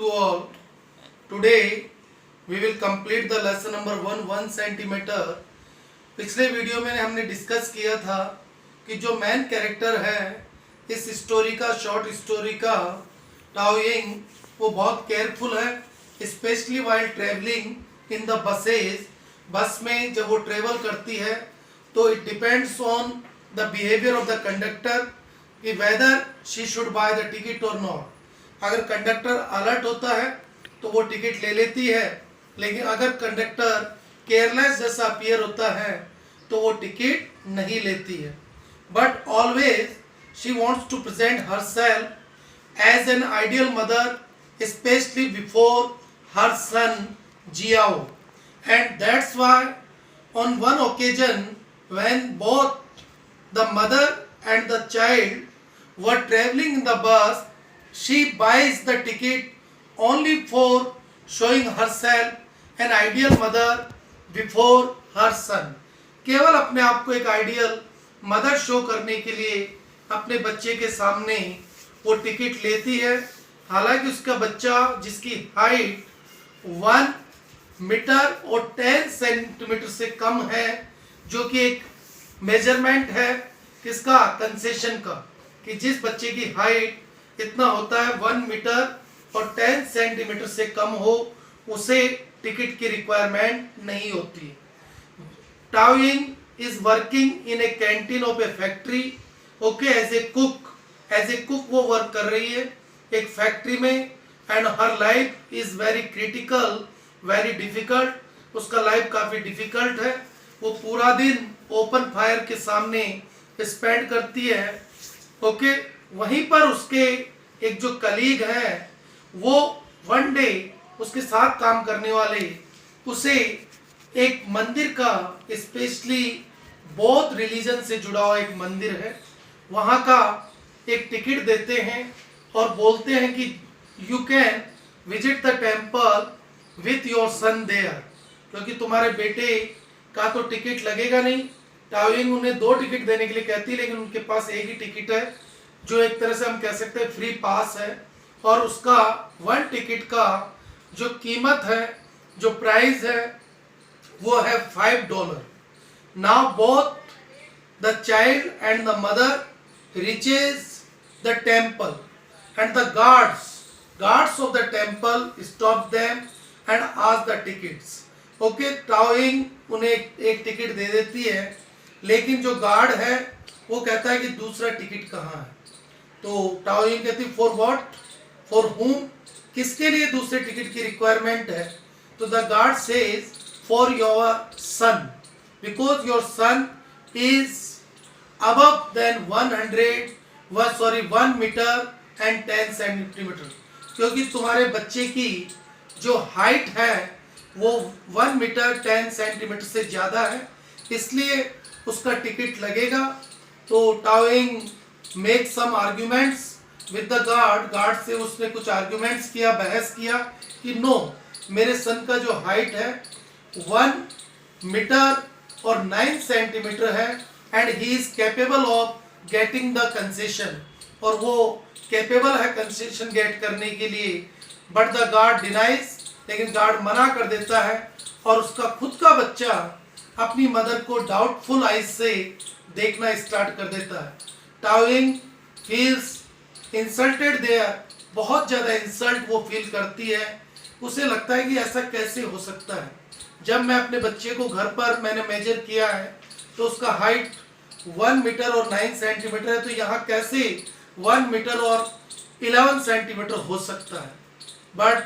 to all. Today we will complete the lesson number 1 centimeter. पिछले video में हमने discuss किया था कि जो मेन कैरेक्टर है इस स्टोरी का, शॉर्ट स्टोरी का, टाओ यिंग, वो बहुत केयरफुल है, specially while travelling in the buses. Bus में जब वो ट्रेवल करती है तो it depends on the behaviour of the conductor कि whether she should buy the ticket और नॉट. अगर कंडक्टर अलर्ट होता है तो वो टिकट ले लेती है, लेकिन अगर कंडक्टर केयरलेस जैसा अपीयर होता है तो वो टिकट नहीं लेती है. But always she wants to present herself as an ideal mother, specially before her son Jiao. And that's why on one occasion when both the mother and the child were traveling in the bus, she buys the ticket only for showing herself an ideal mother before her son. केवल अपने आप को एक ideal mother show करने के लिए अपने बच्चे के सामने वो टिकट लेती है. हालांकि उसका बच्चा जिसकी हाइट 1 मीटर और 10 सेंटीमीटर से कम है, जो कि एक मेजरमेंट है किसका, कंसेशन का, कि जिस बच्चे की हाइट इतना होता है 1 मीटर और 10 सेंटीमीटर से कम हो उसे टिकट की रिक्वायरमेंट नहीं होती. Tao Ying is working in a canteen of a factory. Okay, as a cook वो वर्क कर रही है एक फैक्ट्री में. And her life is very critical, very difficult. उसका लाइफ काफ़ी डिफिकल्ट है. वो पूरा दिन ओपन फायर के सामने स्पेंड करती है. ओके, वहीं पर उसके एक जो कलीग है वो वन डे उसके साथ काम करने वाले उसे एक मंदिर का, स्पेशली बौद्ध रिलीजन से जुड़ा हुआ एक मंदिर है, वहाँ का एक टिकट देते हैं और बोलते हैं कि you can visit the temple with your son there, क्योंकि तुम्हारे बेटे का तो टिकट लगेगा नहीं. टाओ यिंग उन्हें 2 टिकट देने के लिए कहती है, लेकिन उनके पास एक ही टिकट है जो एक तरह से हम कह सकते हैं फ्री पास है. और उसका 1 टिकट का जो कीमत है, जो प्राइस है, वो है $5. Now both the child and the mother reaches the temple and the guards of the temple stop them and ask the tickets. Okay, tau Ying उन्हें एक टिकट दे देती है, लेकिन जो गार्ड है वो कहता है कि दूसरा टिकट कहाँ है. तो टाओ यिंग कहती है फॉर व्हाट, फॉर whom, किसके लिए दूसरे टिकट की रिक्वायरमेंट है. तो the guard says for your son, because your son is above than 1 metre and 10 centimetre, क्योंकि तुम्हारे बच्चे की जो हाइट है वो 1 मीटर 10 सेंटीमीटर से ज़्यादा है, इसलिए उसका टिकट लगेगा. तो Tao Ying make some arguments with the guard से उसने कुछ आर्ग्यूमेंट्स किया, बहस किया कि नो, मेरे सन का जो हाइट है 1 मीटर और 9 सेंटीमीटर है and he is capable of getting the concession, और वो कैपेबल है कंसेशन गेट करने के लिए. बट द गार्ड डिनाइज, लेकिन गार्ड मना कर देता है और उसका खुद का बच्चा अपनी मदर को डाउटफुल आइज से देखना स्टार्ट कर देता है. Tao Ying feels insulted there, बहुत ज़्यादा इंसल्ट वो फील करती है. उसे लगता है कि ऐसा कैसे हो सकता है, जब मैं अपने बच्चे को घर पर मैंने मेजर किया है तो उसका हाइट 1 मीटर और 9 सेंटीमीटर है, तो यहाँ कैसे 1 मीटर और 11 सेंटीमीटर हो सकता है. But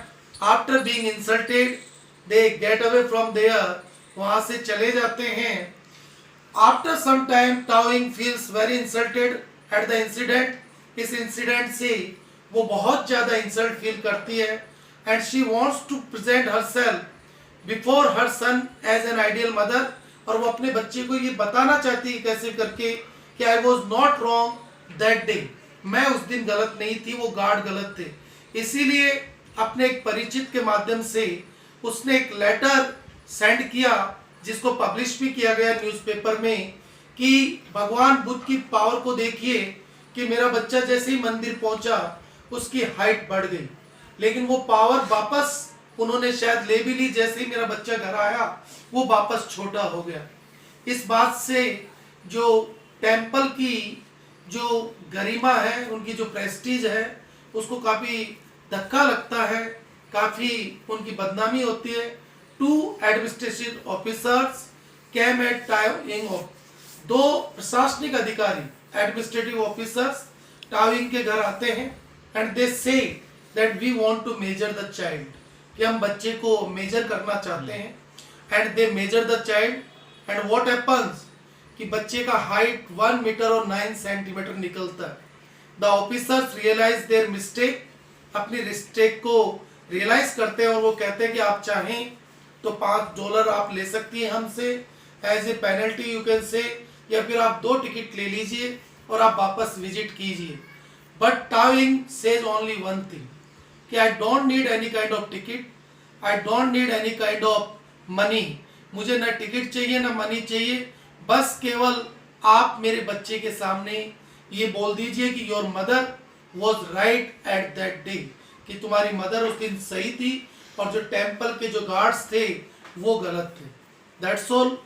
after being insulted, they get away from there. वहाँ से चले जाते हैं. After some time, tau Ying feels very insulted at the incident. इस इंसिडेंट से वो बहुत ज़्यादा इंसल्ट फील करती है and she wants to present herself before her son as an ideal mother. और वो अपने बच्चे को ये बताना चाहती है कैसे करके कि I was not wrong that day. मैं उस दिन गलत नहीं थी, वो गार्ड गलत थे. इसीलिए अपने एक परिचित के माध्यम से उसने एक लेटर सेंड किया, जिसको पब्लिश भी किया गया न्यूज़पेपर में, कि भगवान बुद्ध की पावर को देखिए कि मेरा बच्चा जैसे ही मंदिर पहुंचा उसकी हाइट बढ़ गई. लेकिन वो पावर वापस उन्होंने शायद ले भी ली। जैसे ही मेरा बच्चा घर आया वो वापस छोटा हो गया। इस बात से जो टेम्पल की जो गरिमा है, उनकी जो प्रेस्टीज है, उसको काफ़ी धक्का लगता है, काफ़ी उनकी बदनामी होती है। 2 administrative officers came at timing of, 2 प्रशासनिक अधिकारी एडमिनिस्ट्रेटिव ऑफिसर्स टाविंग के घर आते हैं and they say that we want to measure the child, कि हम बच्चे को मेजर करना चाहते हैं। And they measure the child and what happens कि बच्चे का हाइट 1 मीटर और 9 सेंटीमीटर निकलता है। The officers realise their mistake, अपनी मिस्टेक को रियलाइज करते हैं और वो कहते हैं कि आप चाहें तो $5 आप ले सकती हैं हमसे as a penalty you can say, या फिर आप 2 टिकट ले लीजिए और आप वापस विजिट कीजिए। But Tao Ying says only one thing कि I don't need any kind of ticket, I don't need any kind of money, मुझे ना टिकट चाहिए ना मनी चाहिए, बस केवल आप मेरे बच्चे के सामने ये बोल दीजिए कि your mother was right at that day, कि तुम्हारी मदर उस दिन सही थी और जो टेम्पल के जो गार्ड्स थे वो गलत थे। That's all.